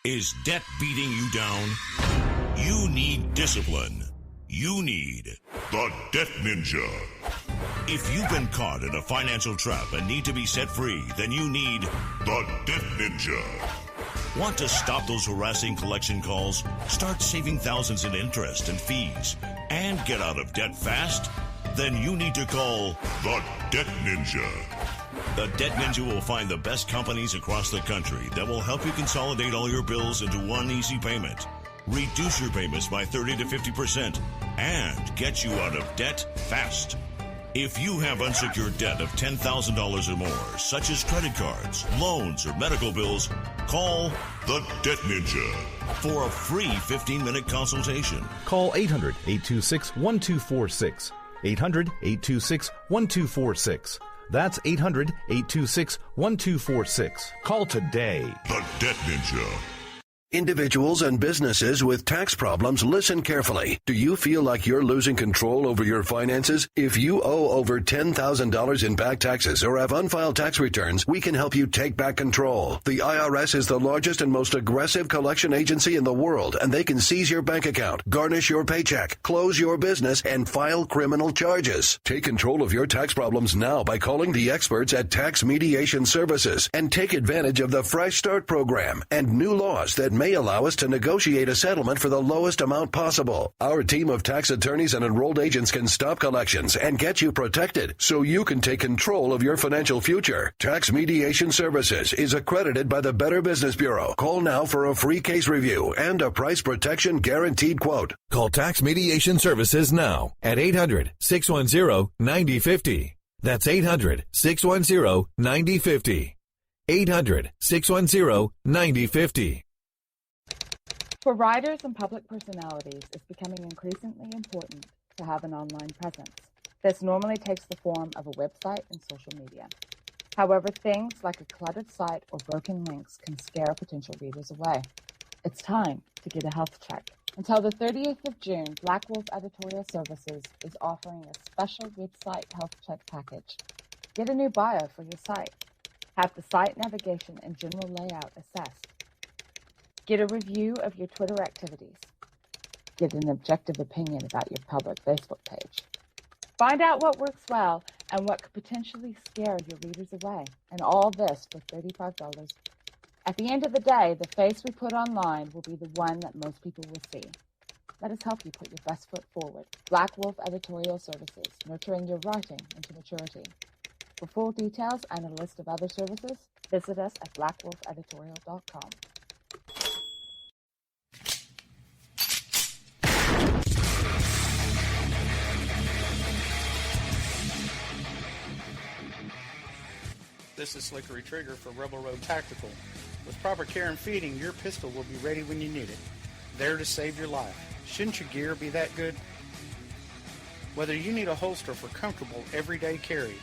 Is debt beating you down? You need discipline. You need the Debt Ninja. If you've been caught in a financial trap and need to be set free, then you need the Debt Ninja. Want to stop those harassing collection calls, start saving thousands in interest and fees, and get out of debt fast? Then you need to call the Debt Ninja. The Debt Ninja will find the best companies across the country that will help you consolidate all your bills into one easy payment, reduce your payments by 30 to 50%, and get you out of debt fast. If you have unsecured debt of $10,000 or more, such as credit cards, loans, or medical bills, call the Debt Ninja for a free 15-minute consultation. Call 800-826-1246. 800-826-1246. That's 800-826-1246. Call today. The Debt Ninja. Individuals and businesses with tax problems, listen carefully. Do you feel like you're losing control over your finances? If you owe over $10,000 in back taxes or have unfiled tax returns, we can help you take back control. The IRS is the largest and most aggressive collection agency in the world, and they can seize your bank account, garnish your paycheck, close your business, and file criminal charges. Take control of your tax problems now by calling the experts at Tax Mediation Services and take advantage of the Fresh Start program and new laws that may allow us to negotiate a settlement for the lowest amount possible. Our team of tax attorneys and enrolled agents can stop collections and get you protected so you can take control of your financial future. Tax Mediation Services is accredited by the Better Business Bureau. Call now for a free case review and a price protection guaranteed quote. Call Tax Mediation Services now at 800-610-9050. That's 800-610-9050. 800-610-9050. For writers and public personalities, it's becoming increasingly important to have an online presence. This normally takes the form of a website and social media. However, things like a cluttered site or broken links can scare potential readers away. It's time to get a health check. Until the 30th of June, Black Wolf Editorial Services is offering a special website health check package. Get a new bio for your site. Have the site navigation and general layout assessed. Get a review of your Twitter activities. Get an objective opinion about your public Facebook page. Find out what works well and what could potentially scare your readers away. And all this for $35. At the end of the day, the face we put online will be the one that most people will see. Let us help you put your best foot forward. Black Wolf Editorial Services, nurturing your writing into maturity. For full details and a list of other services, visit us at blackwolfeditorial.com. This is Slickery Trigger for Rebel Road Tactical. With proper care and feeding, your pistol will be ready when you need it. There to save your life. Shouldn't your gear be that good? Whether you need a holster for comfortable everyday carry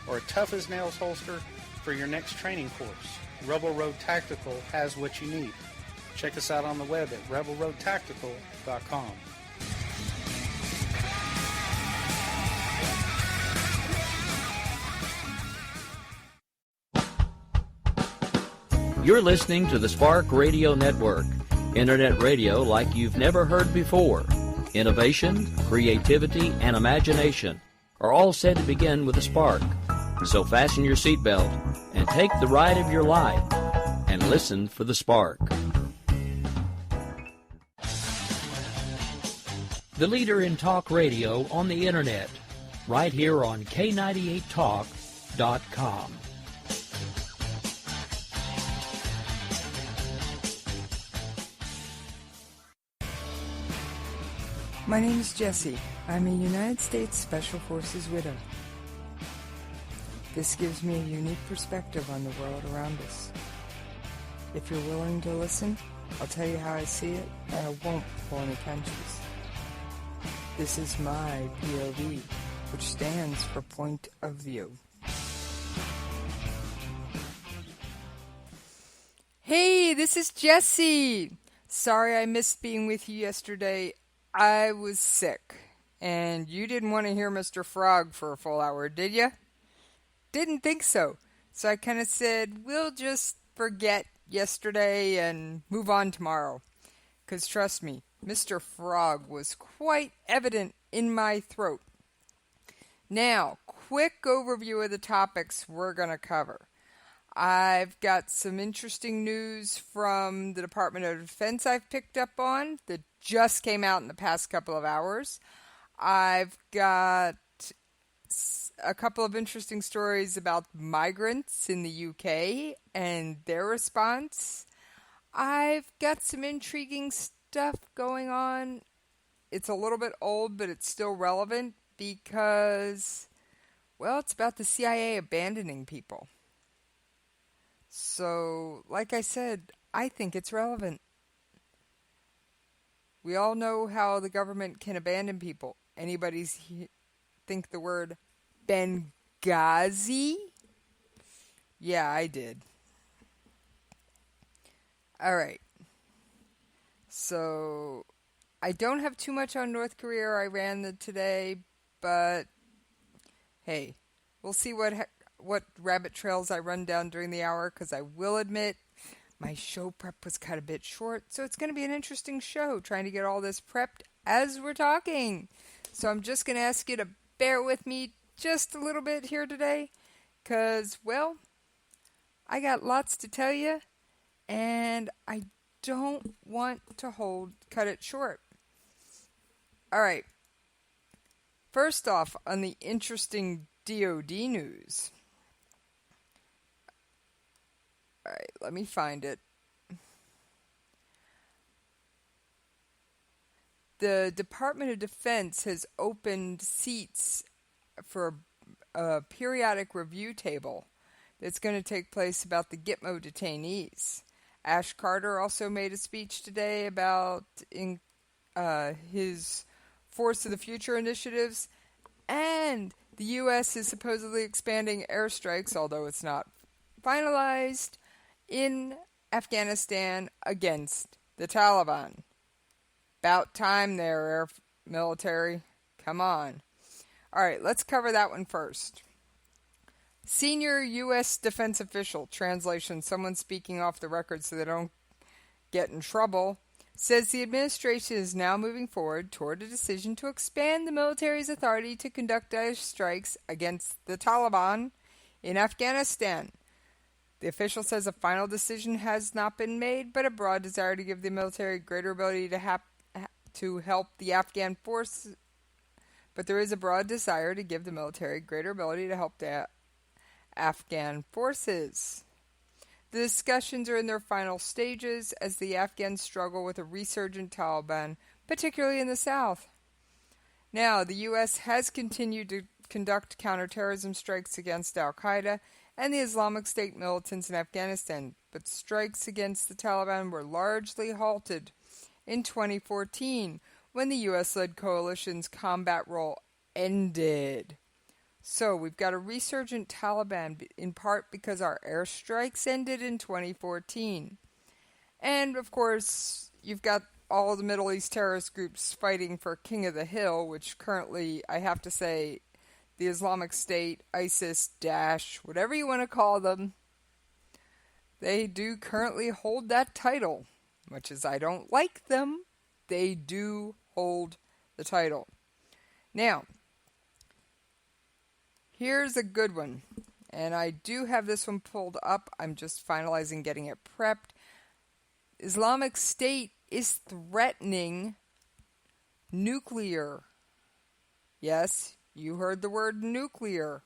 or a tough-as-nails holster for your next training course, Rebel Road Tactical has what you need. Check us out on the web at rebelroadtactical.com. You're listening to the Spark Radio Network, internet radio like you've never heard before. Innovation, creativity, and imagination are all said to begin with a spark. So fasten your seatbelt and take the ride of your life and listen for the spark. The leader in talk radio on the internet, right here on K98Talk.com. My name is Jessie. I'm a United States Special Forces widow. This gives me a unique perspective on the world around us. If you're willing to listen, I'll tell you how I see it, and I won't pull any punches. This is my POV, which stands for Point of View. Hey, this is Jessie. Sorry I missed being with you yesterday. I was sick, and you didn't want to hear Mr. Frog for a full hour, did you? Didn't think so. So I kind of said, we'll just forget yesterday and move on tomorrow. Because trust me, Mr. Frog was quite evident in my throat. Now, quick overview of the topics we're going to cover. I've got some interesting news from the Department of Defense I've picked up on that just came out in the past couple of hours. I've got a couple of interesting stories about migrants in the UK and their response. I've got some intriguing stuff going on. It's a little bit old, but it's still relevant because, well, it's about the CIA abandoning people. So, like I said, I think it's relevant. We all know how the government can abandon people. Anybody think the word Benghazi? Yeah, I did. All right. So, I don't have too much on North Korea or Iran today, but hey, we'll see what rabbit trails I run down during the hour, because I will admit my show prep was cut a bit short, so it's going to be an interesting show trying to get all this prepped as we're talking. So I'm just going to ask you to bear with me just a little bit here today, because, well, I got lots to tell you, and I don't want to cut it short. All right. First off, on the interesting DoD news. All right, let me find it. The Department of Defense has opened seats for a periodic review table that's going to take place about the Gitmo detainees. Ash Carter also made a speech today about his Force of the Future initiatives, and the U.S. is supposedly expanding airstrikes, although it's not finalized, in Afghanistan against the Taliban. About time there, air military. Come on. All right, let's cover that one first. Senior U.S. defense official, translation, someone speaking off the record so they don't get in trouble, says the administration is now moving forward toward a decision to expand the military's authority to conduct air strikes against the Taliban in Afghanistan. The official says a final decision has not been made, but a broad desire to give the military greater ability to help the Afghan forces. But there is a broad desire to give the military greater ability to help the Afghan forces. The discussions are in their final stages as the Afghans struggle with a resurgent Taliban, particularly in the south. Now, the U.S. has continued to conduct counterterrorism strikes against al-Qaeda and the Islamic State militants in Afghanistan, but strikes against the Taliban were largely halted in 2014 when the U.S.-led coalition's combat role ended. So we've got a resurgent Taliban in part because our airstrikes ended in 2014. And, of course, you've got all the Middle East terrorist groups fighting for King of the Hill, which currently, I have to say, the Islamic State, ISIS, Daesh, whatever you want to call them, they do currently hold that title. Much as I don't like them, they do hold the title. Now, here's a good one, and I do have this one pulled up. I'm just finalizing getting it prepped. Islamic State is threatening nuclear. Yes, you heard the word nuclear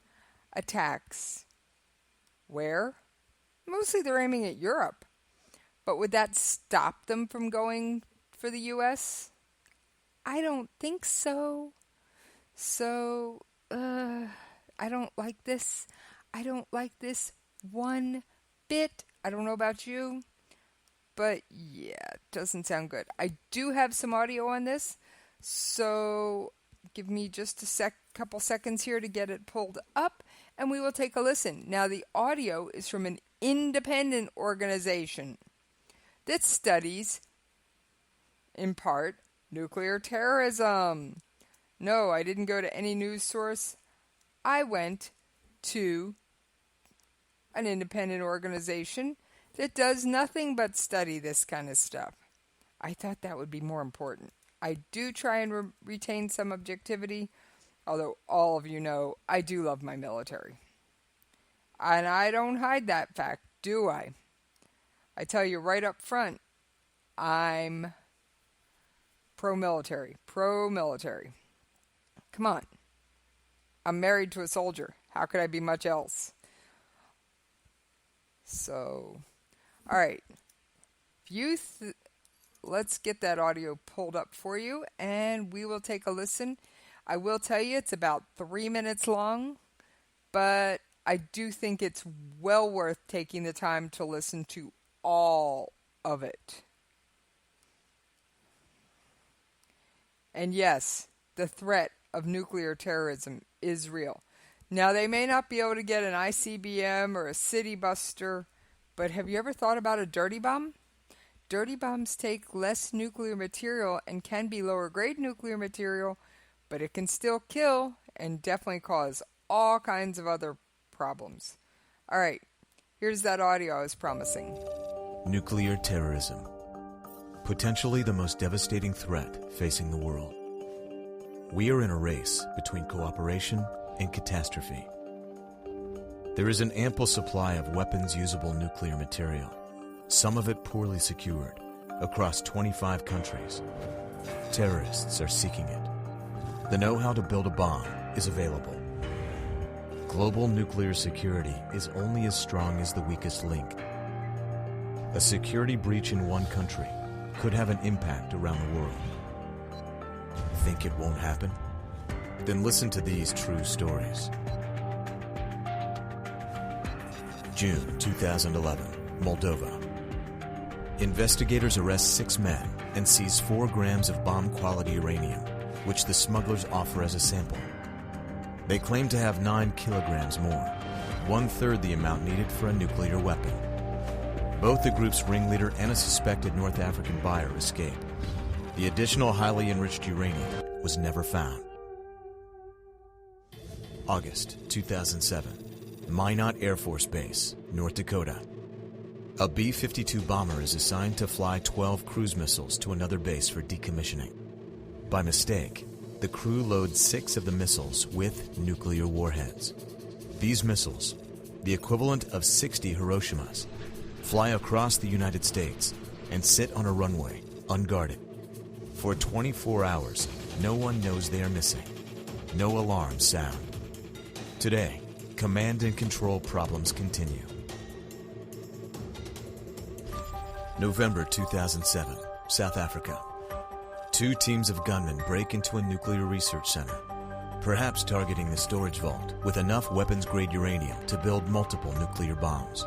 attacks. Where? Mostly they're aiming at Europe. But would that stop them from going for the U.S.? I don't think so. So, I don't like this. I don't like this one bit. I don't know about you, but yeah, it doesn't sound good. I do have some audio on this, so give me just a couple seconds here to get it pulled up, and we will take a listen. Now, the audio is from an independent organization that studies, in part, nuclear terrorism. No, I didn't go to any news source. I went to an independent organization, that does nothing but study this kind of stuff. I thought that would be more important. I do try and retain some objectivity, although all of you know I do love my military. And I don't hide that fact, do I? I tell you right up front, I'm pro-military. Pro-military. Come on. I'm married to a soldier. How could I be much else? So, all right. Let's get that audio pulled up for you, and we will take a listen. I will tell you it's about 3 minutes long, but I do think it's well worth taking the time to listen to all of it. And yes, the threat of nuclear terrorism is real. Now, they may not be able to get an ICBM or a city buster, but have you ever thought about a dirty bomb? Dirty bombs take less nuclear material and can be lower grade nuclear material, but it can still kill and definitely cause all kinds of other problems. All right, here's that audio I was promising. Nuclear terrorism. Potentially the most devastating threat facing the world. We are in a race between cooperation and catastrophe. There is an ample supply of weapons-usable nuclear material, some of it poorly secured, across 25 countries. Terrorists are seeking it. The know-how to build a bomb is available. Global nuclear security is only as strong as the weakest link. A security breach in one country could have an impact around the world. Think it won't happen? Then listen to these true stories. June 2011, Moldova. Investigators arrest 6 men and seize 4 grams of bomb-quality uranium, which the smugglers offer as a sample. They claim to have 9 kilograms more, 1/3 the amount needed for a nuclear weapon. Both the group's ringleader and a suspected North African buyer escape. The additional highly enriched uranium was never found. August 2007, Minot Air Force Base, North Dakota. A B-52 bomber is assigned to fly 12 cruise missiles to another base for decommissioning. By mistake, the crew loads 6 of the missiles with nuclear warheads. These missiles, the equivalent of 60 Hiroshimas, fly across the United States and sit on a runway, unguarded. For 24 hours, no one knows they are missing. No alarms sound. Today, command and control problems continue. November 2007, South Africa. 2 teams of gunmen break into a nuclear research center, perhaps targeting the storage vault with enough weapons-grade uranium to build multiple nuclear bombs.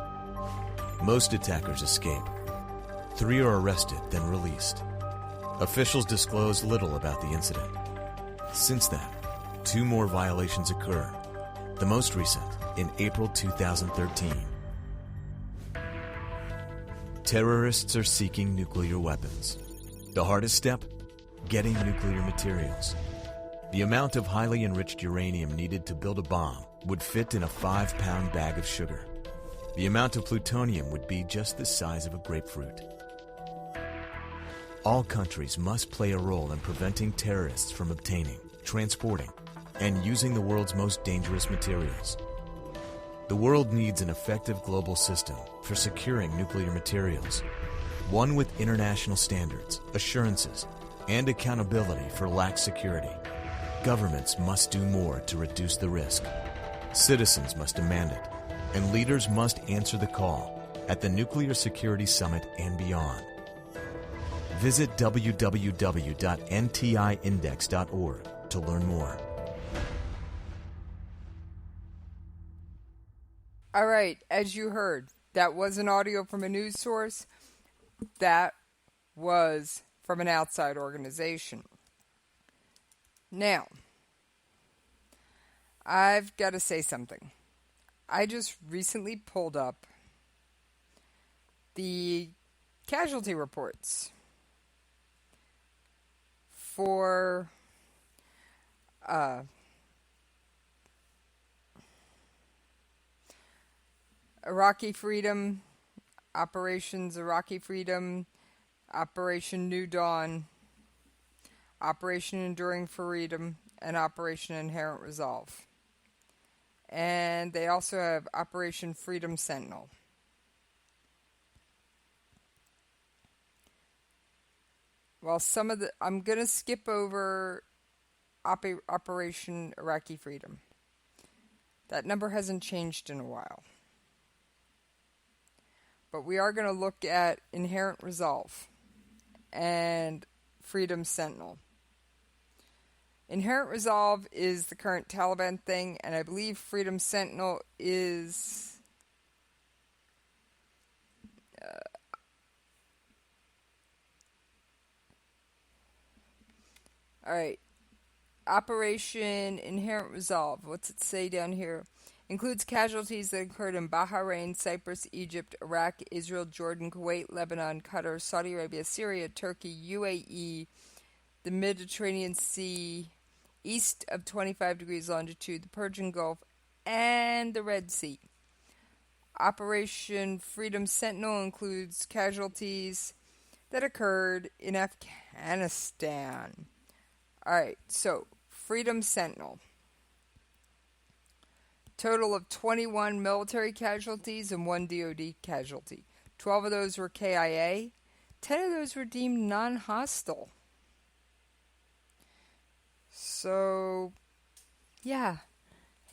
Most attackers escape. 3 are arrested, then released. Officials disclose little about the incident. Since then, 2 more violations occur, the most recent in April 2013. Terrorists are seeking nuclear weapons. The hardest step? Getting nuclear materials. The amount of highly enriched uranium needed to build a bomb would fit in a 5-pound bag of sugar. The amount of plutonium would be just the size of a grapefruit. All countries must play a role in preventing terrorists from obtaining, transporting, and using the world's most dangerous materials. The world needs an effective global system for securing nuclear materials, one with international standards, assurances, and accountability for lax security. Governments must do more to reduce the risk. Citizens must demand it, and leaders must answer the call at the Nuclear Security Summit and beyond. Visit www.ntiindex.org to learn more. All right, as you heard, that was an audio from a news source. That was from an outside organization. Now, I've got to say something. I just recently pulled up the casualty reports for Iraqi freedom Operations Iraqi Freedom, Operation New Dawn, Operation Enduring Freedom, and Operation Inherent Resolve. And they also have Operation Freedom Sentinel. Well, I'm going to skip over Operation Iraqi Freedom. That number hasn't changed in a while. But we are going to look at Inherent Resolve and Freedom Sentinel. Inherent Resolve is the current Taliban thing, and I believe Freedom Sentinel is... Alright. Operation Inherent Resolve. What's it say down here? Includes casualties that occurred in Bahrain, Cyprus, Egypt, Iraq, Israel, Jordan, Kuwait, Lebanon, Qatar, Saudi Arabia, Syria, Turkey, UAE, the Mediterranean Sea, east of 25 degrees longitude, the Persian Gulf, and the Red Sea. Operation Freedom Sentinel includes casualties that occurred in Afghanistan. Alright, so Freedom Sentinel. Total of 21 military casualties and 1 DoD casualty. 12 of those were KIA. 10 of those were deemed non-hostile. So, yeah.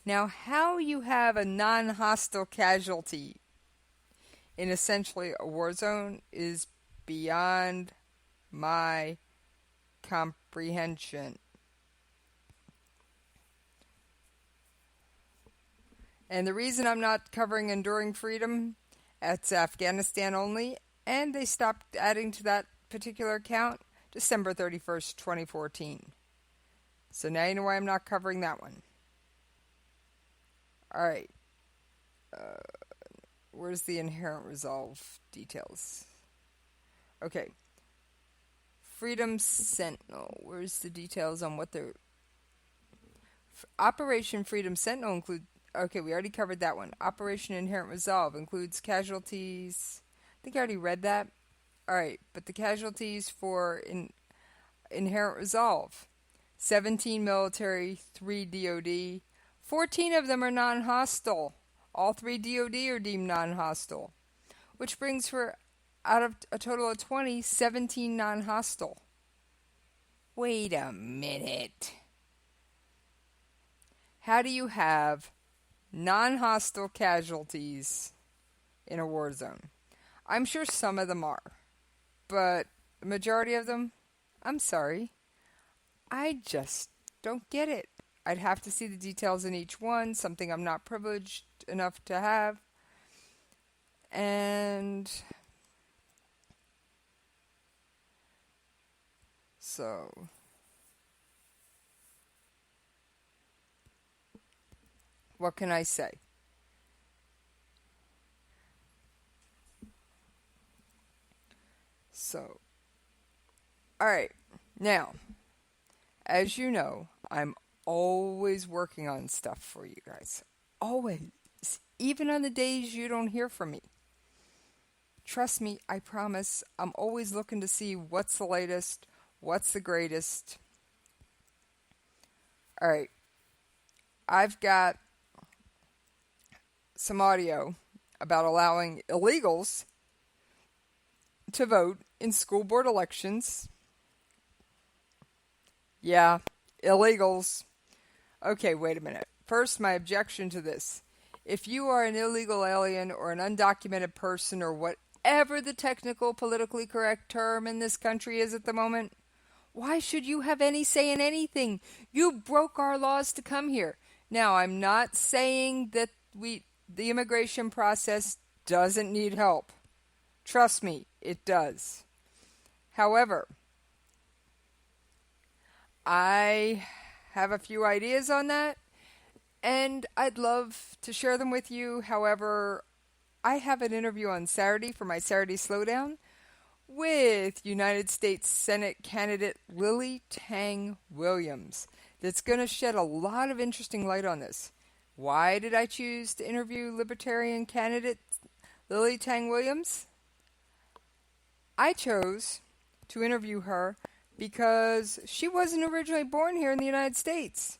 Now, how you have a non-hostile casualty in essentially a war zone is beyond my comprehension. And the reason I'm not covering Enduring Freedom, it's Afghanistan only, and they stopped adding to that particular count December 31st, 2014. So now you know why I'm not covering that one. Alright. Where's the Inherent Resolve details? Okay. Freedom Sentinel. Where's the details on what they're... Operation Freedom Sentinel include... Okay, we already covered that one. Operation Inherent Resolve includes casualties... I think I already read that. Alright, but the casualties for Inherent Resolve. 17 military, 3 DoD. 14 of them are non-hostile. All 3 DoD are deemed non-hostile. Which brings for, out of a total of 20, 17 non-hostile. Wait a minute. How do you have non-hostile casualties in a war zone? I'm sure some of them are. But the majority of them, I'm sorry, I just don't get it. I'd have to see the details in each one, something I'm not privileged enough to have. And so what can I say? So, alright, now, as you know, I'm always working on stuff for you guys. Always. Even on the days you don't hear from me. Trust me, I promise, I'm always looking to see what's the latest, what's the greatest. Alright, I've got some audio about allowing illegals to vote in school board elections. Yeah, illegals. Okay, wait a minute. First, my objection to this. If you are an illegal alien or an undocumented person or whatever the technical, politically correct term in this country is at the moment, why should you have any say in anything? You broke our laws to come here. Now, I'm not saying that the immigration process doesn't need help. Trust me, it does. However, I have a few ideas on that, and I'd love to share them with you. However, I have an interview on Saturday for my Saturday Slowdown with United States Senate candidate Lily Tang Williams that's going to shed a lot of interesting light on this. Why did I choose to interview Libertarian candidate Lily Tang Williams? I chose to interview her because she wasn't originally born here in the United States.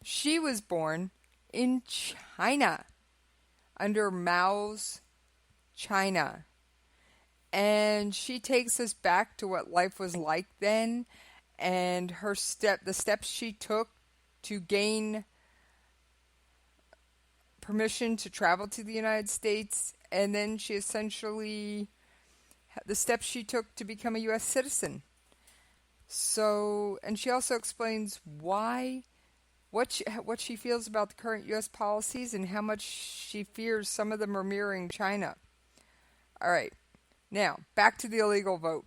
She was born in China, under Mao's China. And she takes us back to what life was like then, and the steps she took to gain permission to travel to the United States, and then the steps she took to become a U.S. citizen. So, and she also explains what she feels about the current U.S. policies and how much she fears some of them are mirroring China. All right, now back to the illegal vote.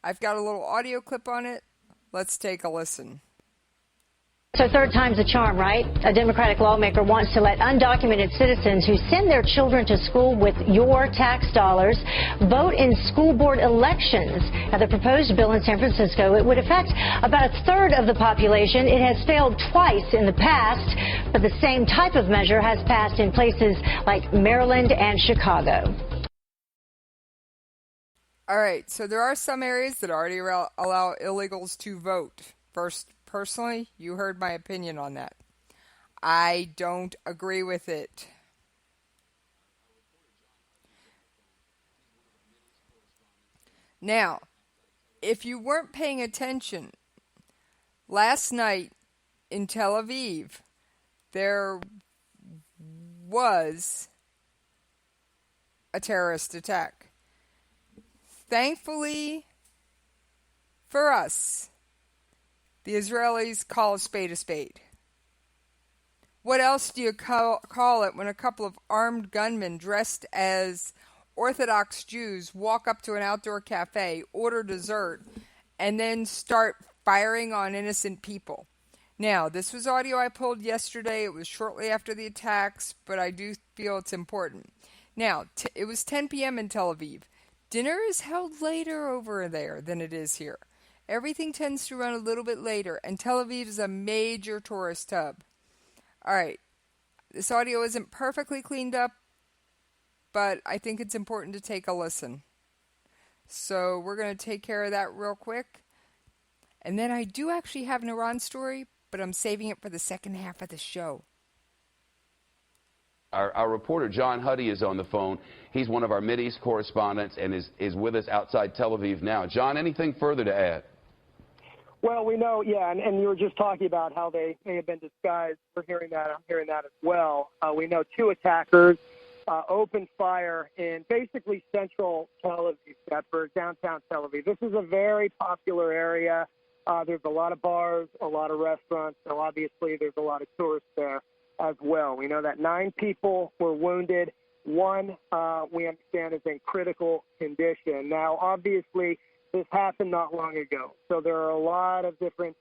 I've got a little audio clip on it. Let's take a listen. So third time's a charm, right? A Democratic lawmaker wants to let undocumented citizens who send their children to school with your tax dollars vote in school board elections. Now, the proposed bill in San Francisco, it would affect about a third of the population. It has failed twice in the past, but the same type of measure has passed in places like Maryland and Chicago. All right, so there are some areas that already allow illegals to vote. Personally, you heard my opinion on that. I don't agree with it. Now, if you weren't paying attention, last night in Tel Aviv, there was a terrorist attack. Thankfully for us, the Israelis call a spade a spade. What else do you call it when a couple of armed gunmen dressed as Orthodox Jews walk up to an outdoor cafe, order dessert, and then start firing on innocent people? Now, this was audio I pulled yesterday. It was shortly after the attacks, but I do feel it's important. Now, it was 10 p.m. in Tel Aviv. Dinner is held later over there than it is here. Everything tends to run a little bit later, and Tel Aviv is a major tourist hub. All right, this audio isn't perfectly cleaned up, but I think it's important to take a listen. So we're going to take care of that real quick. And then I do actually have an Iran story, but I'm saving it for the second half of the show. Our reporter, John Huddy, is on the phone. He's one of our Mideast correspondents and is with us outside Tel Aviv now. John, anything further to add? Well, we know, yeah, and you were just talking about how they may have been disguised. We're hearing that. I'm hearing that as well. We know two attackers opened fire in basically central Tel Aviv, downtown Tel Aviv. This is a very popular area. There's a lot of bars, a lot of restaurants, so obviously there's a lot of tourists there as well. We know that 9 people were wounded. One, we understand, is in critical condition. Now, obviously, this happened not long ago, so there are a lot of different,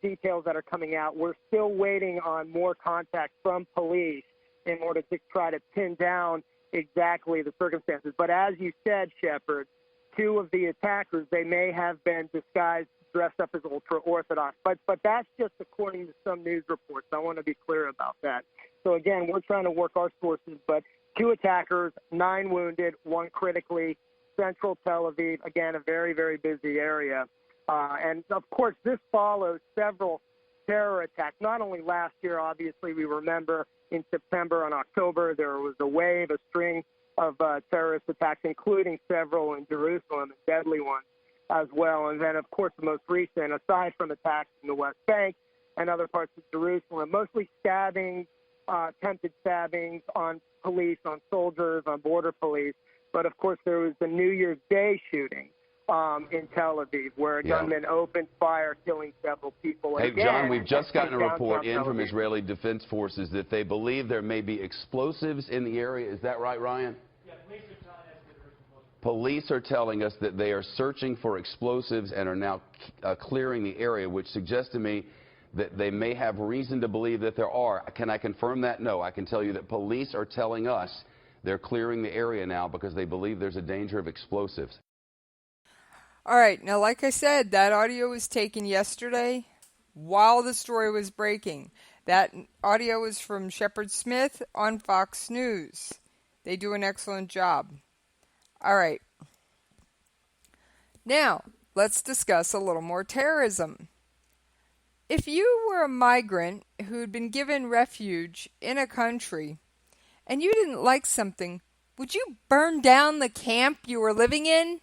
details that are coming out. We're still waiting on more contact from police in order to try to pin down exactly the circumstances. But as you said, Shepard, 2 of the attackers, they may have been disguised, dressed up as ultra-Orthodox. But that's just according to some news reports. I want to be clear about that. So, again, we're trying to work our sources, but 2 attackers, 9 wounded, 1 critically, central Tel Aviv, again, a very, very busy area. And, of course, this follows several terror attacks. Not only last year, obviously, we remember in September and October there was a string of terrorist attacks, including several in Jerusalem, deadly ones as well. And then, of course, the most recent, aside from attacks in the West Bank and other parts of Jerusalem, mostly stabbings, attempted stabbings on police, on soldiers, on border police. But, of course, there was the New Year's Day shooting in Tel Aviv where a gunman opened fire, killing several people. Hey, again, John, we've just gotten a report Tel from Aviv. Israeli Defense Forces that they believe there may be explosives in the area. Is that right, Ryan? Yeah, police are telling us that they are searching for explosives and are now clearing the area, which suggests to me that they may have reason to believe that there are. Can I confirm that? No. I can tell you that police are telling us they're clearing the area now because they believe there's a danger of explosives. All right, now like I said, that audio was taken yesterday while the story was breaking. That audio was from Shepard Smith on Fox News. They do an excellent job. All right. Now, let's discuss a little more terrorism. If you were a migrant who'd been given refuge in a country and you didn't like something, would you burn down the camp you were living in?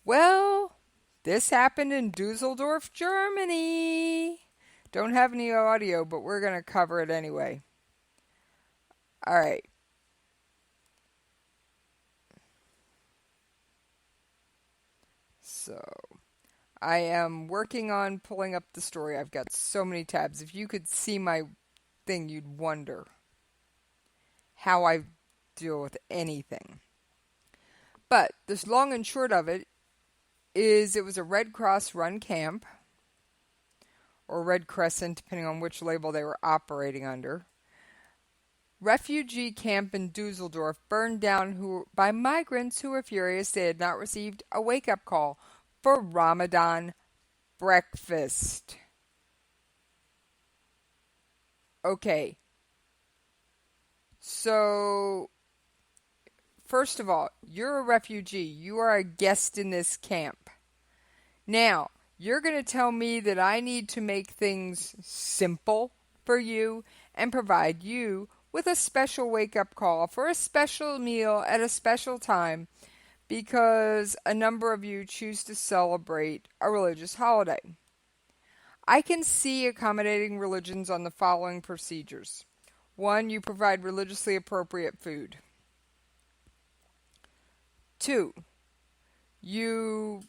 Well, this happened in Dusseldorf, Germany. Don't have any audio, but we're going to cover it anyway. All right. So, I am working on pulling up the story. I've got so many tabs. If you could see my thing, you'd wonder how I deal with anything. But the long and short of it is it was a Red Cross run camp, or Red Crescent, depending on which label they were operating under. Refugee camp in Dusseldorf burned down by migrants who were furious they had not received a wake-up call for Ramadan breakfast. Okay. So, first of all, you're a refugee. You are a guest in this camp. Now, you're going to tell me that I need to make things simple for you and provide you with a special wake-up call for a special meal at a special time because a number of you choose to celebrate a religious holiday. I can see accommodating religions on the following procedures. 1, you provide religiously appropriate food. 2, you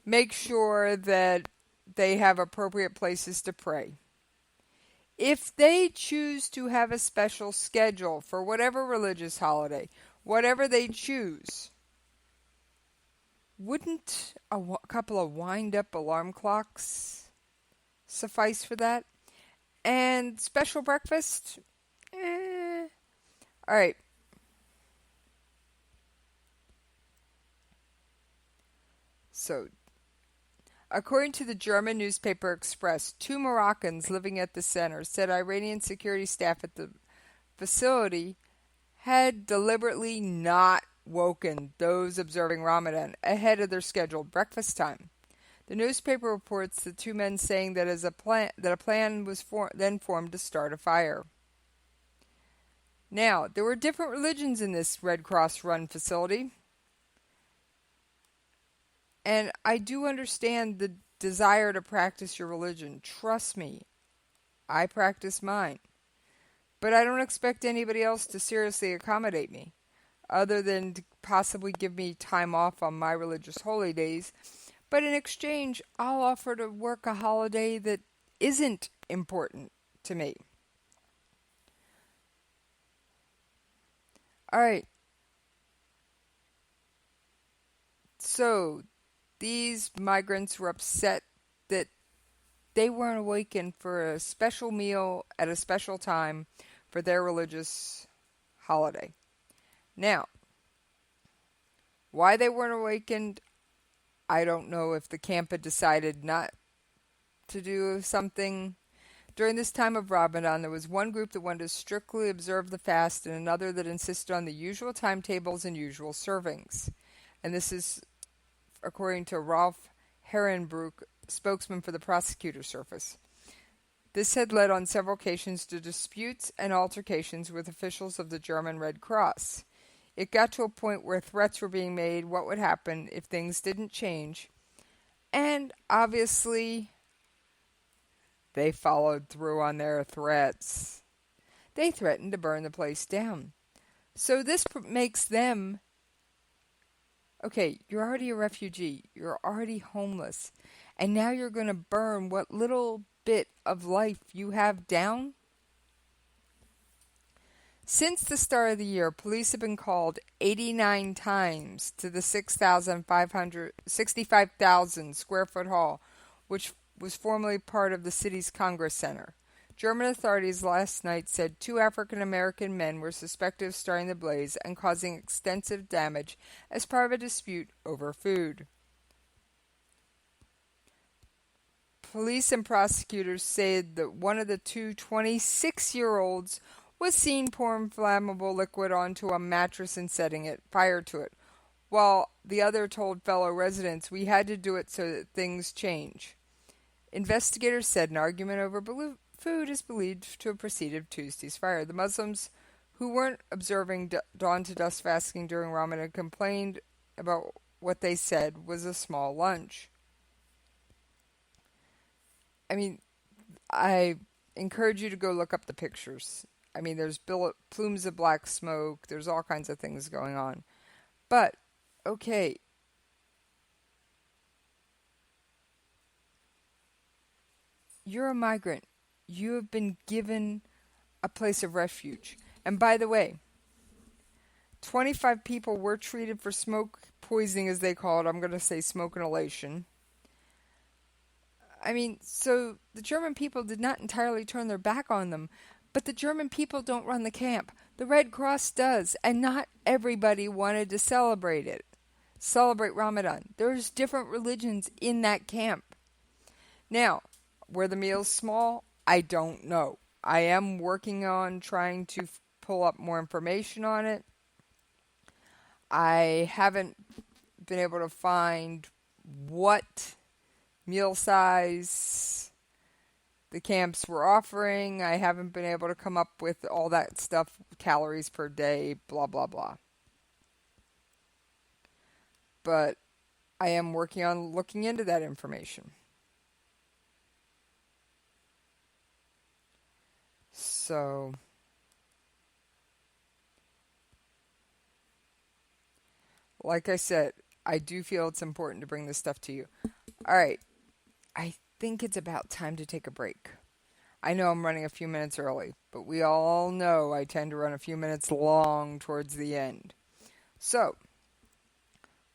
make sure that they have appropriate places to pray. If they choose to have a special schedule for whatever religious holiday, whatever they choose, wouldn't a couple of wind-up alarm clocks suffice for that? And special breakfast? All right. So, according to the German newspaper Express, 2 Moroccans living at the center said Iranian security staff at the facility had deliberately not woken those observing Ramadan ahead of their scheduled breakfast time. The newspaper reports the 2 men saying that a plan was then formed to start a fire. Now, there were different religions in this Red Cross-run facility. And I do understand the desire to practice your religion. Trust me, I practice mine. But I don't expect anybody else to seriously accommodate me, other than to possibly give me time off on my religious holy days. But in exchange, I'll offer to work a holiday that isn't important to me. All right. So, these migrants were upset that they weren't awakened for a special meal at a special time for their religious holiday. Now, why they weren't awakened, I don't know. If the camp had decided not to do something. During this time of Ramadan, there was one group that wanted to strictly observe the fast and another that insisted on the usual timetables and usual servings. And this is according to Ralph Herrenbruch, spokesman for the prosecutor's office. This had led on several occasions to disputes and altercations with officials of the German Red Cross. It got to a point where threats were being made what would happen if things didn't change. And obviously, they followed through on their threats. They threatened to burn the place down. So this makes them, okay, you're already a refugee, you're already homeless, and now you're going to burn what little bit of life you have down? Since the start of the year, police have been called 89 times to the 65,000 square foot hall, which was formerly part of the city's Congress Center. German authorities last night said 2 African-American men were suspected of starting the blaze and causing extensive damage as part of a dispute over food. Police and prosecutors said that one of the 2 26-year-olds was seen pouring flammable liquid onto a mattress and setting fire to it, while the other told fellow residents we had to do it so that things change. Investigators said an argument over food is believed to have preceded Tuesday's fire. The Muslims who weren't observing dawn to dusk fasting during Ramadan complained about what they said was a small lunch. I mean, I encourage you to go look up the pictures. I mean, there's plumes of black smoke. There's all kinds of things going on. But, okay. You're a migrant. You have been given a place of refuge. And by the way, 25 people were treated for smoke poisoning, as they call it. I'm going to say smoke inhalation. I mean, so the German people did not entirely turn their back on them, but the German people don't run the camp. The Red Cross does, and not everybody wanted to celebrate Ramadan. There's different religions in that camp. Now, were the meals small? I don't know. I am working on trying to pull up more information on it. I haven't been able to find what meal size the camps were offering. I haven't been able to come up with all that stuff, calories per day, blah, blah, blah. But I am working on looking into that information. So, like I said, I do feel it's important to bring this stuff to you. All right. I think it's about time to take a break. I know I'm running a few minutes early, but we all know I tend to run a few minutes long towards the end. So,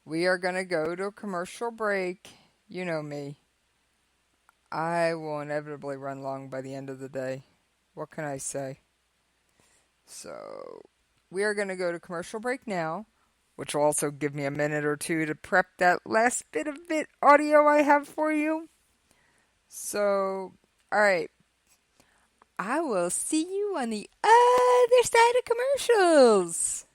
we are going to go to a commercial break. You know me. I will inevitably run long by the end of the day. What can I say? So, we are going to go to commercial break now, which will also give me a minute or two to prep that last bit of audio I have for you. So, alright. I will see you on the other side of commercials.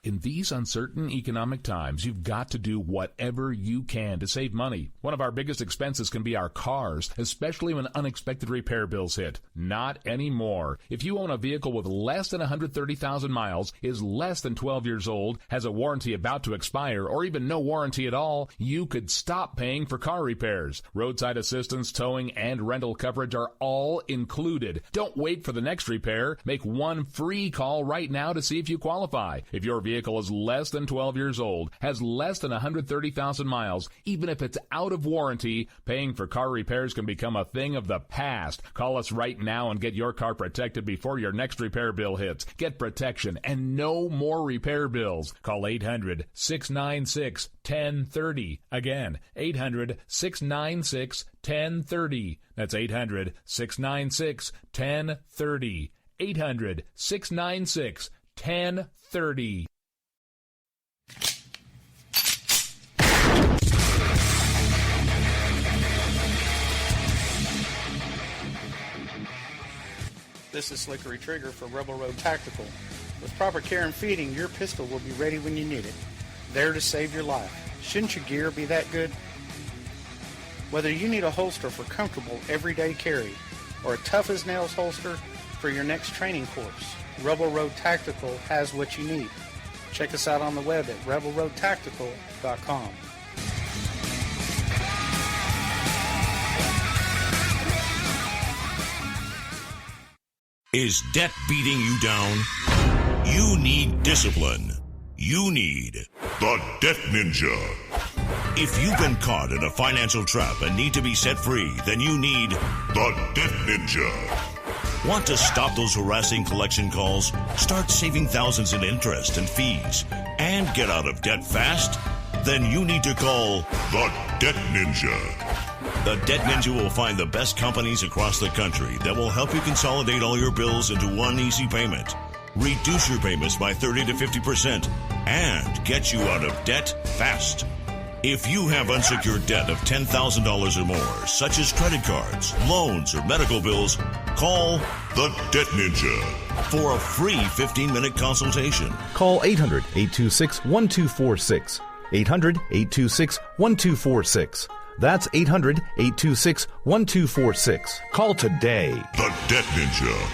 In these uncertain economic times, you've got to do whatever you can to save money. One of our biggest expenses can be our cars, especially when unexpected repair bills hit. Not anymore. If you own a vehicle with less than 130,000 miles, is less than 12 years old, has a warranty about to expire, or even no warranty at all, you could stop paying for car repairs. Roadside assistance, towing, and rental coverage are all included. Don't wait for the next repair. Make one free call right now to see if you qualify. If your vehicle is less than 12 years old, has less than 130,000 miles, even if it's out of warranty, paying for car repairs can become a thing of the past. Call us right now and get your car protected before your next repair bill hits. Get protection and no more repair bills. Call 800-696-1030. Again, 800-696-1030. That's 800-696-1030. 800-696-1030. This is Slickery Trigger for Rebel Road Tactical. With proper care and feeding, your pistol will be ready when you need it. There to save your life. Shouldn't your gear be that good? Whether you need a holster for comfortable everyday carry or a tough-as-nails holster for your next training course, Rebel Road Tactical has what you need. Check us out on the web at rebelroadtactical.com. Is debt beating you down? You need discipline. You need the Debt Ninja. If you've been caught in a financial trap and need to be set free, then you need the Debt Ninja. Want to stop those harassing collection calls, start saving thousands in interest and fees, and get out of debt fast? Then you need to call the Debt Ninja. The Debt Ninja will find the best companies across the country that will help you consolidate all your bills into one easy payment, reduce your payments by 30 to 50%, and get you out of debt fast. If you have unsecured debt of $10,000 or more, such as credit cards, loans, or medical bills, call the Debt Ninja for a free 15-minute consultation. Call 800-826-1246. 800-826-1246. That's 800-826-1246. Call today. The Debt Ninja.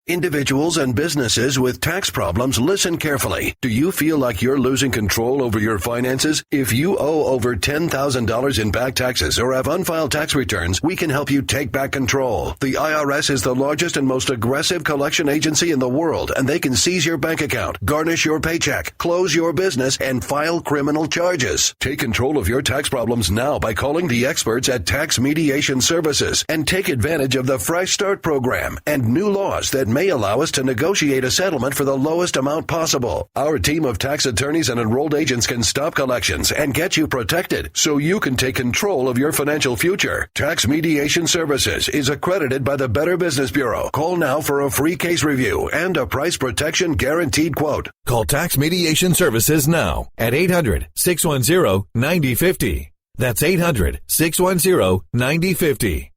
Individuals and businesses with tax problems, listen carefully. Do you feel like you're losing control over your finances? If you owe over $10,000 in back taxes or have unfiled tax returns, we can help you take back control. The IRS is the largest and most aggressive collection agency in the world, and they can seize your bank account, garnish your paycheck, close your business, and file criminal charges. Take control of your tax problems now by calling the experts at Tax Mediation Services and take advantage of the Fresh Start program and new laws that may allow us to negotiate a settlement for the lowest amount possible. Our team of tax attorneys and enrolled agents can stop collections and get you protected so you can take control of your financial future. Tax Mediation Services is accredited by the Better Business Bureau. Call now for a free case review and a price protection guaranteed quote. Call Tax Mediation Services now at 800-610-9050. That's 800-610-9050.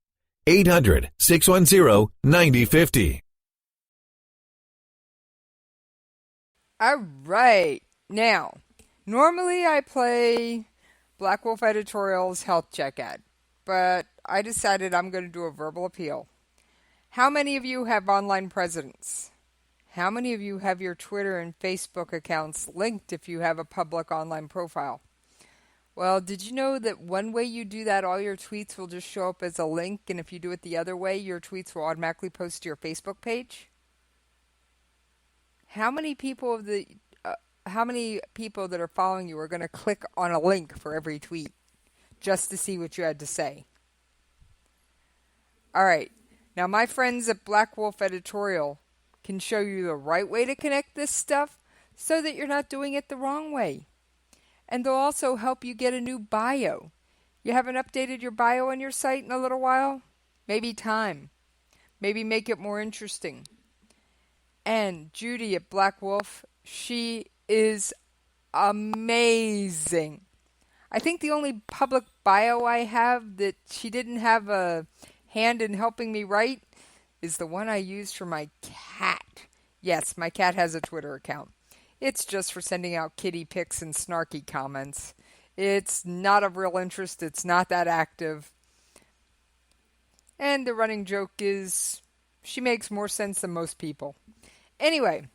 800-610-9050. All right. Now, normally I play Black Wolf Editorial's health check ad, but I decided I'm going to do a verbal appeal. How many of you have online presence? How many of you have your Twitter and Facebook accounts linked if you have a public online profile? Well, did you know that one way you do that, all your tweets will just show up as a link, and if you do it the other way, your tweets will automatically post to your Facebook page? How many people that are following you are going to click on a link for every tweet just to see what you had to say? All right. Now, my friends at Black Wolf Editorial can show you the right way to connect this stuff so that you're not doing it the wrong way. And they'll also help you get a new bio. You haven't updated your bio on your site in a little while? Maybe time. Maybe make it more interesting. And Judy at Black Wolf, she is amazing. I think the only public bio I have that she didn't have a hand in helping me write is the one I used for my cat. Yes, my cat has a Twitter account. It's just for sending out kitty pics and snarky comments. It's not of real interest. It's not that active. And the running joke is she makes more sense than most people. Anyway,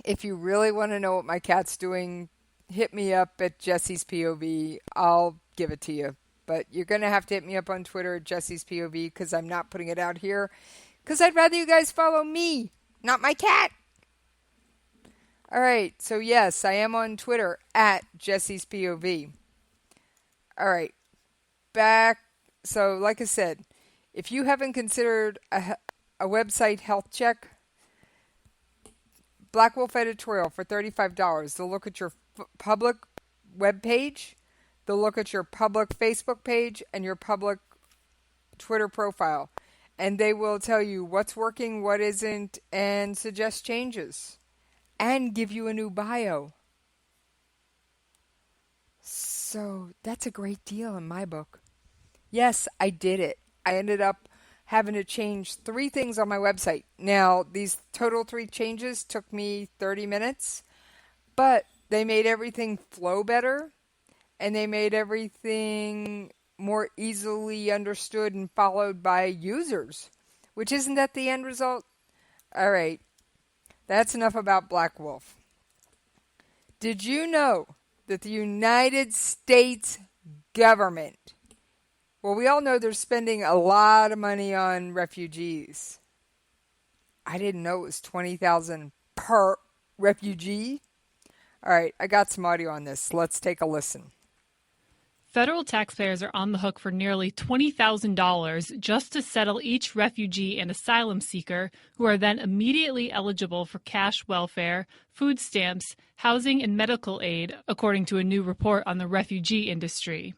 if you really want to know what my cat's doing, hit me up at Jessie's POV. I'll give it to you. But you're going to have to hit me up on Twitter at Jessie's POV because I'm not putting it out here. Because I'd rather you guys follow me, not my cat. All right, so yes, I am on Twitter at Jessie's POV. All right, back. So like I said, if you haven't considered a website health check, Black Wolf Editorial for $35. They'll look at your public web page, they'll look at your public Facebook page and your public Twitter profile, and they will tell you what's working, what isn't, and suggest changes. And give you a new bio. So that's a great deal in my book. Yes, I did it. I ended up having to change 3 things on my website. Now, these total 3 changes took me 30 minutes, but they made everything flow better, and they made everything more easily understood and followed by users, which isn't that the end result? All right. That's enough about Black Wolf. Did you know that the United States government, well, we all know they're spending a lot of money on refugees. I didn't know it was $20,000 per refugee. All right, I got some audio on this. Let's take a listen. Federal taxpayers are on the hook for nearly $20,000 just to settle each refugee and asylum seeker, who are then immediately eligible for cash welfare, food stamps, housing, and medical aid, according to a new report on the refugee industry.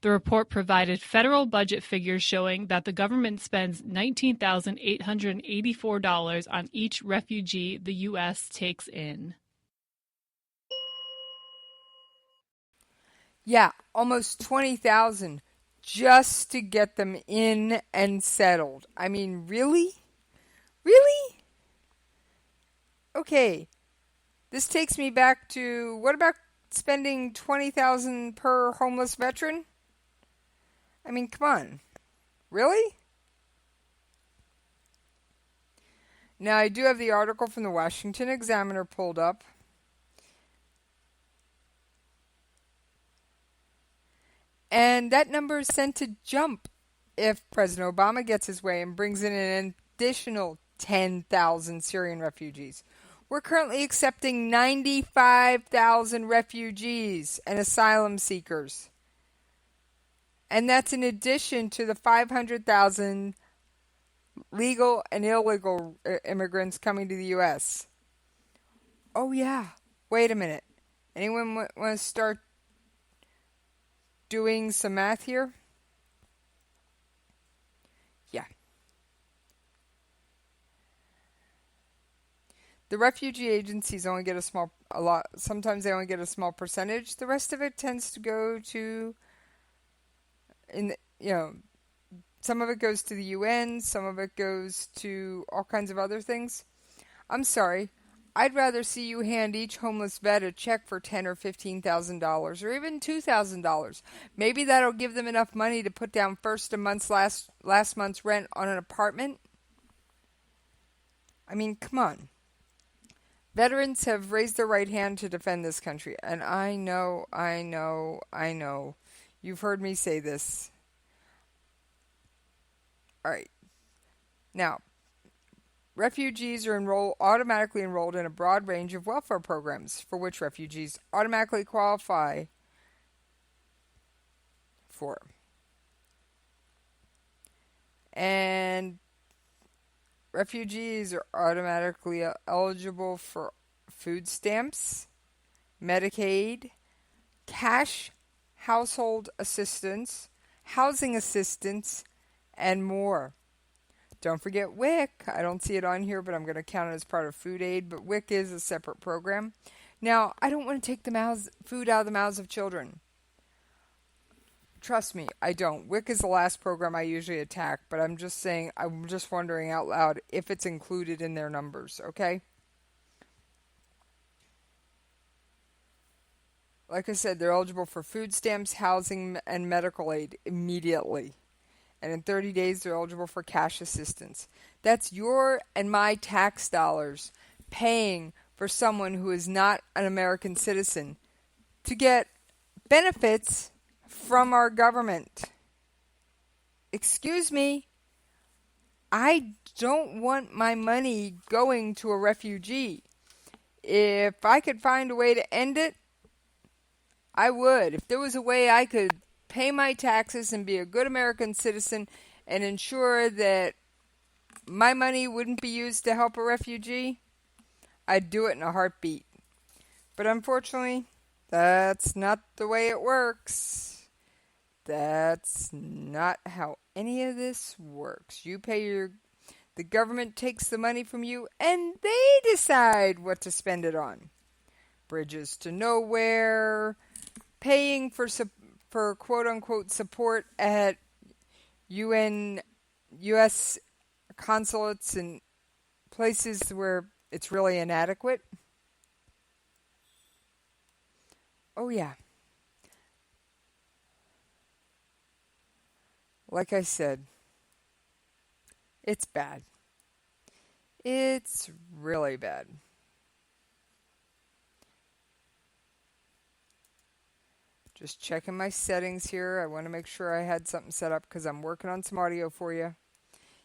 The report provided federal budget figures showing that the government spends $19,884 on each refugee the U.S. takes in. Yeah, almost 20,000 just to get them in and settled. I mean, really? Really? Okay. This takes me back to, what about spending 20,000 per homeless veteran? I mean, come on. Really? Now, I do have the article from the Washington Examiner pulled up. And that number is set to jump if President Obama gets his way and brings in an additional 10,000 Syrian refugees. We're currently accepting 95,000 refugees and asylum seekers. And that's in addition to the 500,000 legal and illegal immigrants coming to the U.S. Oh, yeah. Wait a minute. Anyone want to start doing some math here? Yeah. The refugee agencies only get sometimes they only get a small percentage. The rest of it tends to go to, some of it goes to the UN, some of it goes to all kinds of other things. I'm sorry. I'd rather see you hand each homeless vet a check for $10,000 or $15,000 or even $2,000. Maybe that'll give them enough money to put down first a month's last month's rent on an apartment. I mean, come on. Veterans have raised their right hand to defend this country, and I know. You've heard me say this. All right. Now, refugees are automatically enrolled in a broad range of welfare programs for which refugees automatically qualify for. And refugees are automatically eligible for food stamps, Medicaid, cash household assistance, housing assistance, and more. Don't forget WIC. I don't see it on here, but I'm going to count it as part of food aid, but WIC is a separate program. Now, I don't want to take the food out of the mouths of children. Trust me, I don't. WIC is the last program I usually attack, but I'm just wondering out loud if it's included in their numbers, okay? Like I said, they're eligible for food stamps, housing, and medical aid immediately. And in 30 days, they're eligible for cash assistance. That's your and my tax dollars paying for someone who is not an American citizen to get benefits from our government. Excuse me, I don't want my money going to a refugee. If I could find a way to end it, I would. If there was a way I could pay my taxes and be a good American citizen and ensure that my money wouldn't be used to help a refugee, I'd do it in a heartbeat. But unfortunately, that's not the way it works. That's not how any of this works. The government takes the money from you and they decide what to spend it on. Bridges to nowhere, paying for quote-unquote support at U.S. consulates and places where it's really inadequate. Oh, yeah. Like I said, it's bad. It's really bad. Just checking my settings here. I want to make sure I had something set up because I'm working on some audio for you.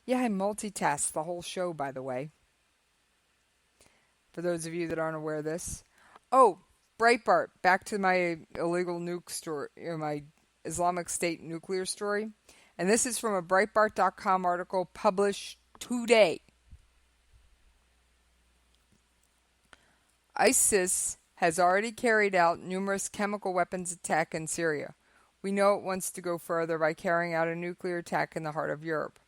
Yeah, I multitask the whole show, by the way. For those of you that aren't aware of this. Oh, Breitbart. Back to my illegal nuke story, my Islamic State nuclear story. And this is from a Breitbart.com article published today. ISIS has already carried out numerous chemical weapons attacks in Syria. We know it wants to go further by carrying out a nuclear attack in the heart of Europe.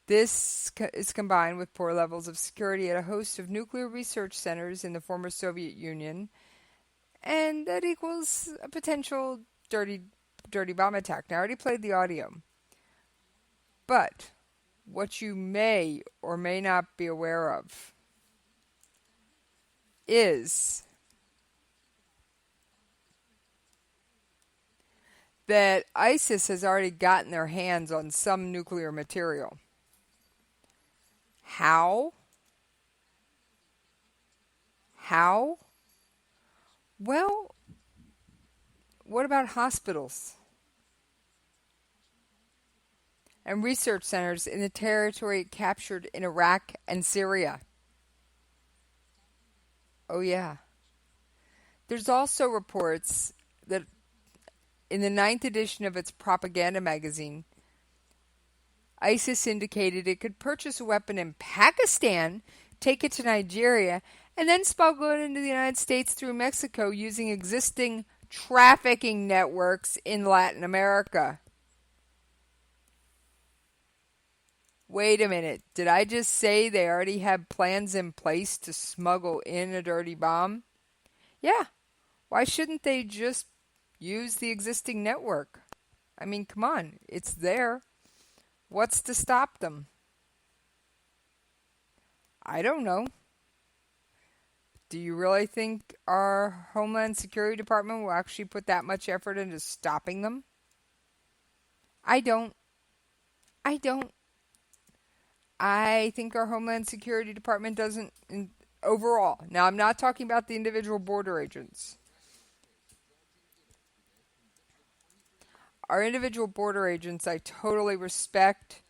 This is combined with poor levels of security at a host of nuclear research centers in the former Soviet Union, and that equals a potential dirty bomb attack. Now, I already played the audio. But what you may or may not be aware of is that ISIS has already gotten their hands on some nuclear material. How? Well, what about hospitals and research centers in the territory captured in Iraq and Syria? Oh, yeah. There's also reports that in the 9th edition of its propaganda magazine, ISIS indicated it could purchase a weapon in Pakistan, take it to Nigeria, and then smuggle it into the United States through Mexico using existing trafficking networks in Latin America. Wait a minute. Did I just say they already have plans in place to smuggle in a dirty bomb? Yeah. Why shouldn't they just use the existing network? I mean, come on. It's there. What's to stop them? I don't know. Do you really think our Homeland Security Department will actually put that much effort into stopping them? I don't. I think our Homeland Security Department doesn't overall. Now, I'm not talking about the individual border agents. Our individual border agents, I totally respect,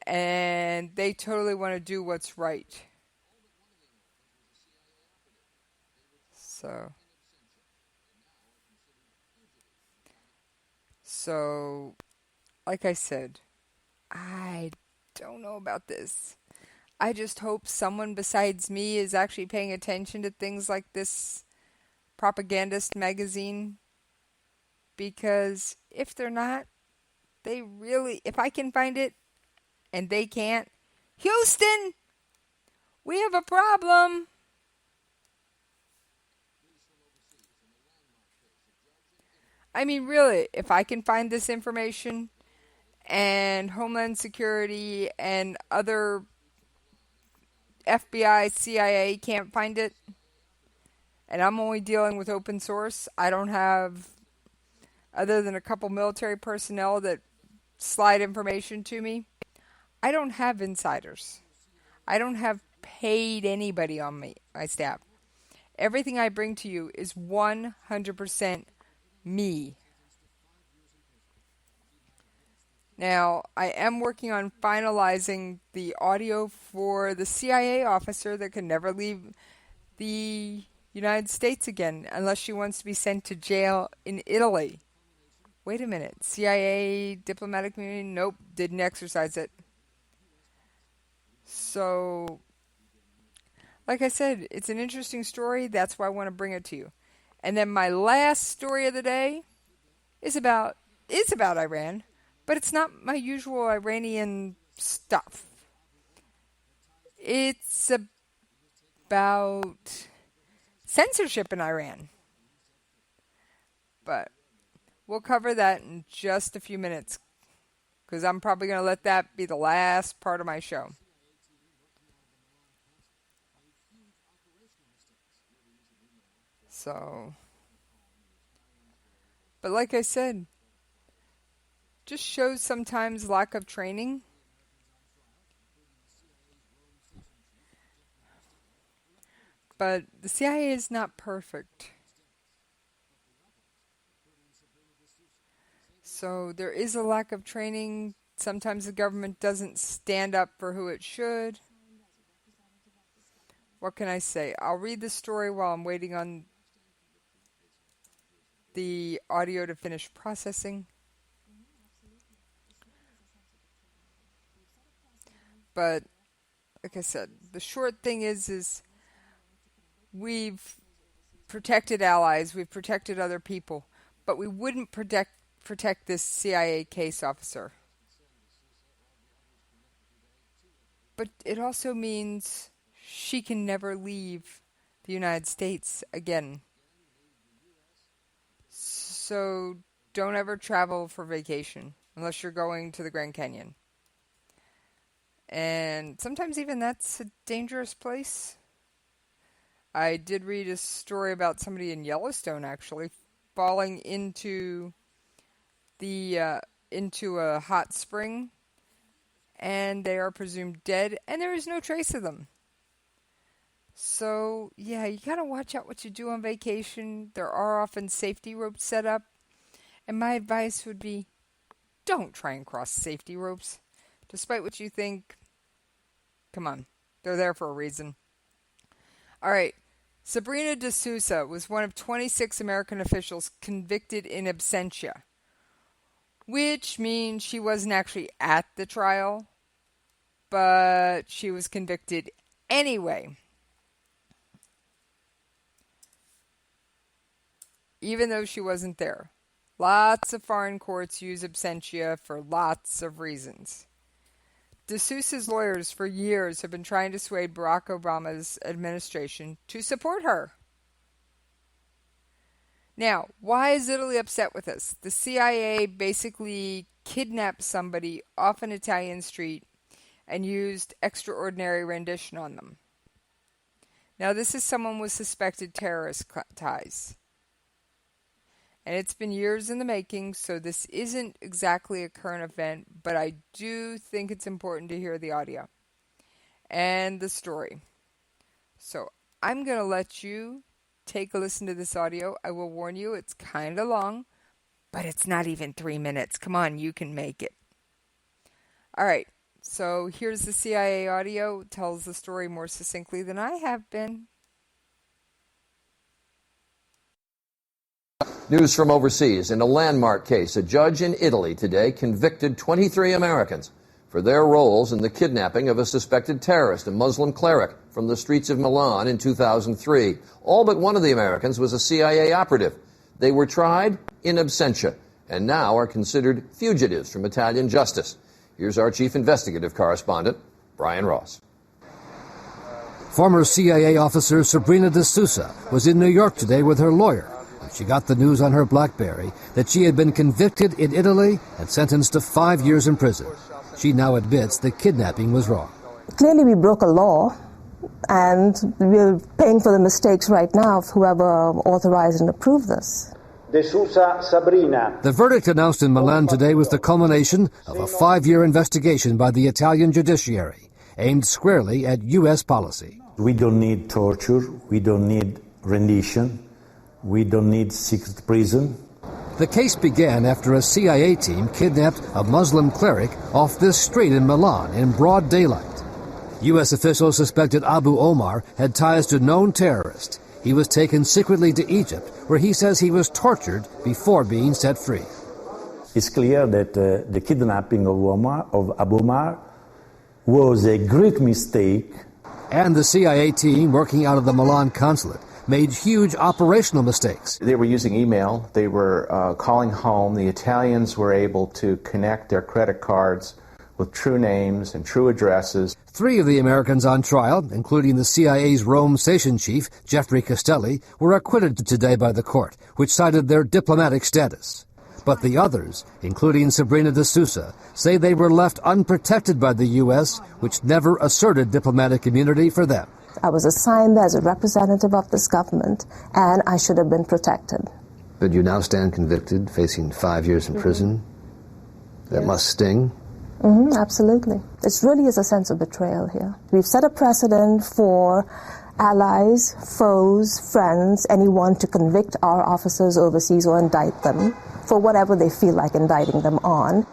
and they totally want to do what's right. So, like I said, I don't know about this. I just hope someone besides me is actually paying attention to things like this propagandist magazine. Because if they're not, if I can find it and they can't, Houston, we have a problem. I mean, really, if I can find this information and Homeland Security and other FBI, CIA can't find it, and I'm only dealing with open source, I don't have, other than a couple military personnel that slide information to me, I don't have insiders. I don't have paid anybody on my staff. Everything I bring to you is 100% me. Now, I am working on finalizing the audio for the CIA officer that can never leave the United States again unless she wants to be sent to jail in Italy. Wait a minute. CIA diplomatic community? Nope, didn't exercise it. So, like I said, it's an interesting story. That's why I want to bring it to you. And then my last story of the day is about Iran, but it's not my usual Iranian stuff. It's about censorship in Iran. But we'll cover that in just a few minutes, because I'm probably going to let that be the last part of my show. So, but like I said, just shows sometimes lack of training. But the CIA is not perfect. So there is a lack of training. Sometimes the government doesn't stand up for who it should. What can I say? I'll read the story while I'm waiting on the audio to finish processing. But like I said, the short thing is we've protected allies, we've protected other people, but we wouldn't protect this CIA case officer. But it also means she can never leave the United States again. So don't ever travel for vacation unless you're going to the Grand Canyon. And sometimes even that's a dangerous place. I did read a story about somebody in Yellowstone actually falling into a hot spring, and they are presumed dead, and there is no trace of them. So, yeah, you gotta watch out what you do on vacation. There are often safety ropes set up, and my advice would be, don't try and cross safety ropes. Despite what you think, come on, they're there for a reason. All right, Sabrina De Sousa was one of 26 American officials convicted in absentia, which means she wasn't actually at the trial, but she was convicted anyway. Even though she wasn't there. Lots of foreign courts use absentia for lots of reasons. De Sousa's lawyers for years have been trying to sway Barack Obama's administration to support her. Now, why is Italy upset with us? The CIA basically kidnapped somebody off an Italian street and used extraordinary rendition on them. Now, this is someone with suspected terrorist ties. And it's been years in the making, so this isn't exactly a current event, but I do think it's important to hear the audio and the story. So I'm going to let you take a listen to this audio. I will warn you, it's kind of long, but it's not even 3 minutes. Come on, you can make it. All right, so here's the CIA audio. It tells the story more succinctly than I have been. News from overseas. In a landmark case, a judge in Italy today convicted 23 Americans for their roles in the kidnapping of a suspected terrorist, a Muslim cleric, from the streets of Milan in 2003. All but one of the Americans was a CIA operative. They were tried in absentia and now are considered fugitives from Italian justice. Here's our chief investigative correspondent, Brian Ross. Former CIA officer Sabrina De Sousa was in New York today with her lawyer. She got the news on her BlackBerry that she had been convicted in Italy and sentenced to 5 years in prison. She now admits the kidnapping was wrong. Clearly we broke a law, and we're paying for the mistakes right now of whoever authorized and approved this. De Sousa Sabrina. The verdict announced in Milan today was the culmination of a 5-year investigation by the Italian judiciary, aimed squarely at U.S. policy. We don't need torture. We don't need rendition. We don't need secret prison. The case began after a CIA team kidnapped a Muslim cleric off this street in Milan in broad daylight. U.S. officials suspected Abu Omar had ties to known terrorists. He was taken secretly to Egypt, where he says he was tortured before being set free. It's clear that the kidnapping of Abu Omar was a great mistake. And the CIA team working out of the Milan consulate made huge operational mistakes. They were using email. They were calling home. The Italians were able to connect their credit cards with true names and true addresses. 3 of the Americans on trial, including the CIA's Rome station chief, Jeffrey Castelli, were acquitted today by the court, which cited their diplomatic status. But the others, including Sabrina De Sousa, say they were left unprotected by the U.S., which never asserted diplomatic immunity for them. I was assigned as a representative of this government, and I should have been protected. But you now stand convicted, facing 5 years in prison. That must sting. Absolutely. It really is a sense of betrayal here. We've set a precedent for allies, foes, friends, anyone to convict our officers overseas or indict them for whatever they feel like indicting them on.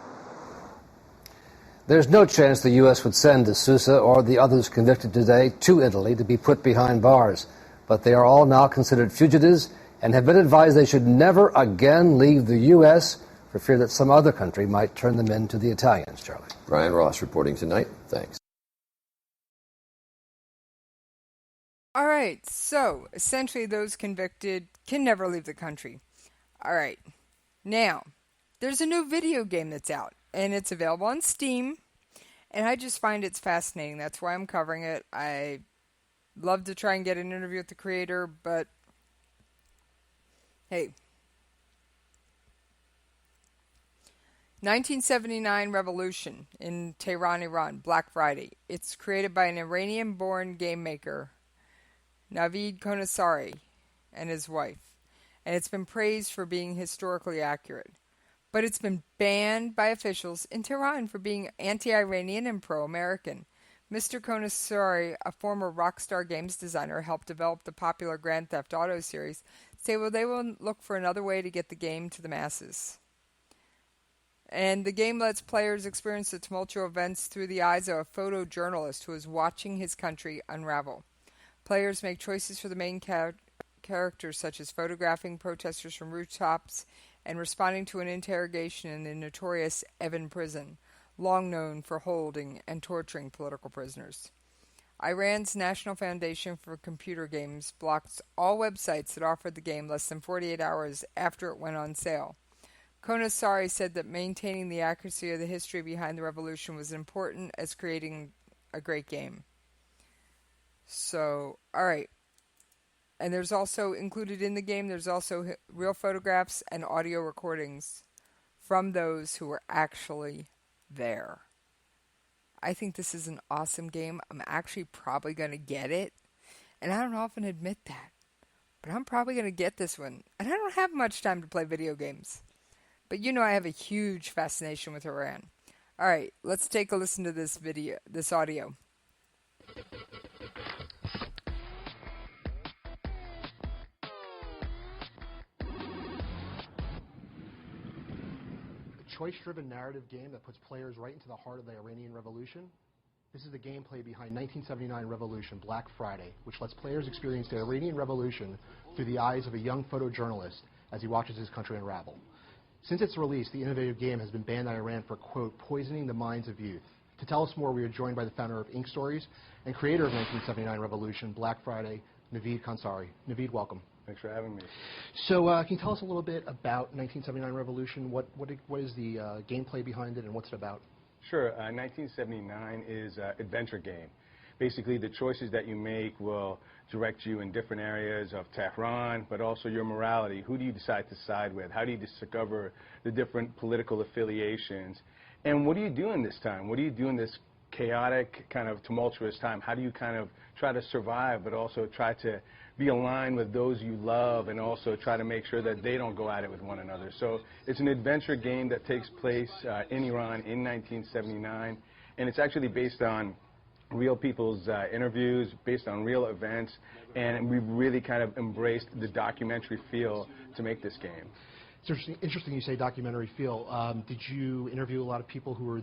There's no chance the U.S. would send De Sousa or the others convicted today to Italy to be put behind bars. But they are all now considered fugitives and have been advised they should never again leave the U.S. for fear that some other country might turn them in to the Italians, Charlie. Brian Ross reporting tonight. Thanks. All right, so essentially those convicted can never leave the country. All right, now, there's a new video game that's out, and it's available on Steam, and I just find it's fascinating. That's why I'm covering it. I love to try and get an interview with the creator, but hey, 1979 Revolution in Tehran, Iran, Black Friday. It's created by an Iranian-born game maker, Navid Konasari, and his wife, and it's been praised for being historically accurate. But it's been banned by officials in Tehran for being anti-Iranian and pro-American. Mr. Konasari, a former Rockstar Games designer, helped develop the popular Grand Theft Auto series, say they will look for another way to get the game to the masses. And the game lets players experience the tumultuous events through the eyes of a photojournalist who is watching his country unravel. Players make choices for the main characters, such as photographing protesters from rooftops and responding to an interrogation in the notorious Evin prison, long known for holding and torturing political prisoners. Iran's National Foundation for Computer Games blocked all websites that offered the game less than 48 hours after it went on sale. Konasari said that maintaining the accuracy of the history behind the revolution was important as creating a great game. So, alright. And there's also, included in the game, there's also real photographs and audio recordings from those who were actually there. I think this is an awesome game. I'm actually probably going to get it. And I don't often admit that. But I'm probably going to get this one. And I don't have much time to play video games. But you know I have a huge fascination with Iran. Alright, let's take a listen to this audio. Choice-driven narrative game that puts players right into the heart of the Iranian Revolution. This is the gameplay behind 1979 Revolution, Black Friday, which lets players experience the Iranian Revolution through the eyes of a young photojournalist as he watches his country unravel. Since its release, the innovative game has been banned in Iran for, quote, poisoning the minds of youth. To tell us more, we are joined by the founder of Ink Stories and creator of 1979 Revolution, Black Friday, Navid Konasari. Navid, welcome. Thanks for having me. So can you tell us a little bit about 1979 Revolution? What is the gameplay behind it and what's it about? Sure. 1979 is an adventure game. Basically, the choices that you make will direct you in different areas of Tehran, but also your morality. Who do you decide to side with? How do you discover the different political affiliations? And what do you do in this time? What do you do in this chaotic, kind of tumultuous time? How do you kind of try to survive, but also try to be aligned with those you love and also try to make sure that they don't go at it with one another? So it's an adventure game that takes place in Iran in 1979, and it's actually based on real people's interviews, based on real events, and we've really kind of embraced the documentary feel to make this game. It's interesting you say documentary feel. Did you interview a lot of people who were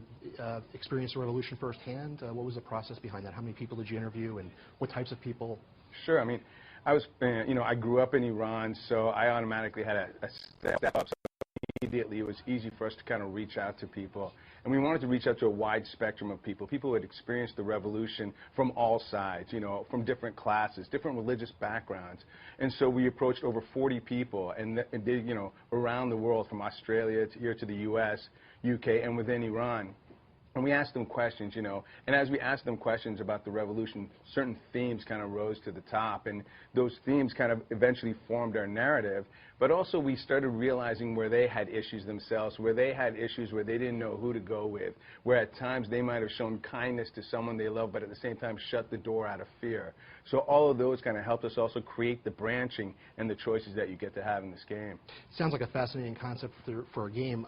experienced the revolution firsthand? What was the process behind that? How many people did you interview, and what types of people? Sure. I mean, I was, I grew up in Iran, so I automatically had a step up. So immediately, it was easy for us to kind of reach out to people. And we wanted to reach out to a wide spectrum of people who had experienced the revolution from all sides, from different classes, different religious backgrounds. And so we approached over 40 people, and they, around the world, from Australia to here to the U.S., UK, and within Iran. And we asked them questions, and as we asked them questions about the revolution, certain themes kind of rose to the top, and those themes kind of eventually formed our narrative. But also we started realizing where they had issues themselves, where they had issues where they didn't know who to go with, where at times they might have shown kindness to someone they love, but at the same time shut the door out of fear. So all of those kind of helped us also create the branching and the choices that you get to have in this game. Sounds like a fascinating concept for a game.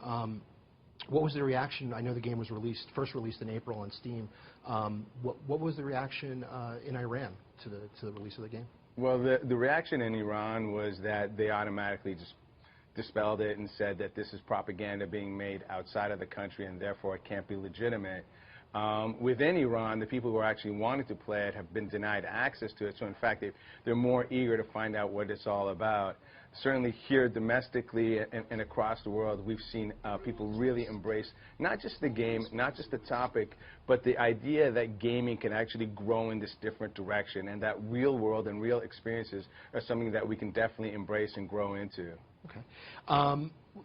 What was the reaction? I know the game was first released in April on Steam. What was the reaction in Iran to the release of the game? Well, the reaction in Iran was that they automatically just dispelled it and said that this is propaganda being made outside of the country and therefore it can't be legitimate. Within Iran, the people who are actually wanting to play it have been denied access to it, so in fact they're more eager to find out what it's all about. Certainly here domestically and across the world, we've seen people really embrace not just the game, not just the topic, but the idea that gaming can actually grow in this different direction, and that real world and real experiences are something that we can definitely embrace and grow into. Okay.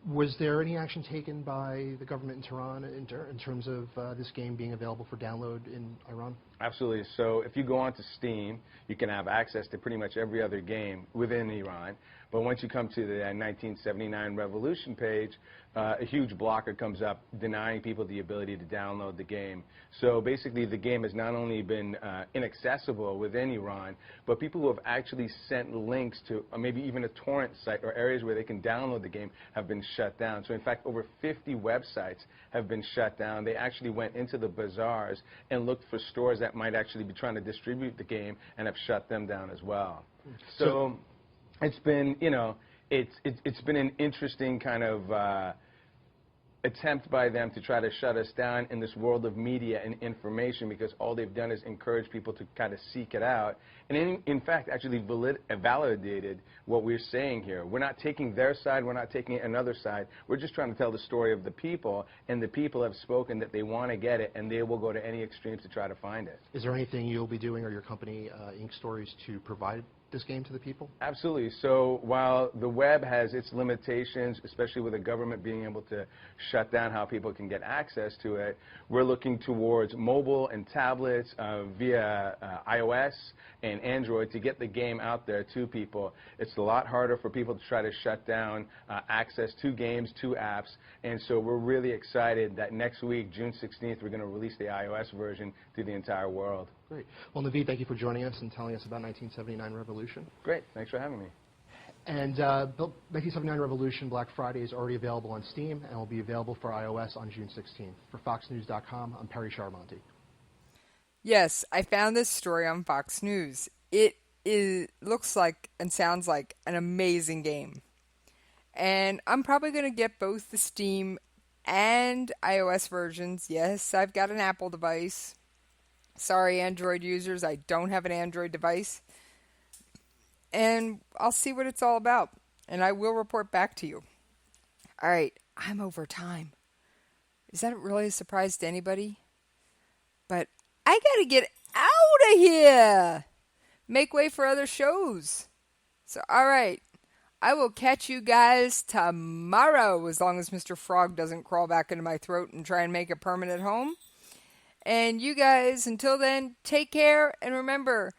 Was there any action taken by the government in Tehran in terms of this game being available for download in Iran? Absolutely. So if you go onto Steam, you can have access to pretty much every other game within Iran. But once you come to the 1979 Revolution page, a huge blocker comes up denying people the ability to download the game. So basically the game has not only been inaccessible within Iran, but people who have actually sent links to maybe even a torrent site or areas where they can download the game have been shut down. So in fact, over 50 websites have been shut down. They actually went into the bazaars and looked for stores that might actually be trying to distribute the game and have shut them down as well. So it's been, you know, it's been an interesting kind of attempt by them to try to shut us down in this world of media and information, because all they've done is encourage people to kind of seek it out. And in fact, actually validated what we're saying here. We're not taking their side. We're not taking another side. We're just trying to tell the story of the people, and the people have spoken that they want to get it, and they will go to any extremes to try to find it. Is there anything you'll be doing, or your company, Ink Stories, to provide this game to the people? Absolutely. So while the web has its limitations, especially with the government being able to shut down how people can get access to it, we're looking towards mobile and tablets via iOS and Android to get the game out there to people. It's a lot harder for people to try to shut down access to games, to apps, and so we're really excited that next week, June 16th, we're going to release the iOS version to the entire world. Great. Well, Naveed, thank you for joining us and telling us about 1979 Revolution. Great. Thanks for having me. And 1979 Revolution Black Friday is already available on Steam and will be available for iOS on June 16th. For FoxNews.com, I'm Perry Charmonti. Yes, I found this story on Fox News. It looks like and sounds like an amazing game. And I'm probably going to get both the Steam and iOS versions. Yes, I've got an Apple device. Sorry, Android users, I don't have an Android device. And I'll see what it's all about. And I will report back to you. All right, I'm over time. Is that really a surprise to anybody? But I got to get out of here. Make way for other shows. So, all right. I will catch you guys tomorrow, as long as Mr. Frog doesn't crawl back into my throat and try and make a permanent home. And you guys, until then, take care, and remember,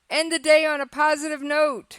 end the day on a positive note.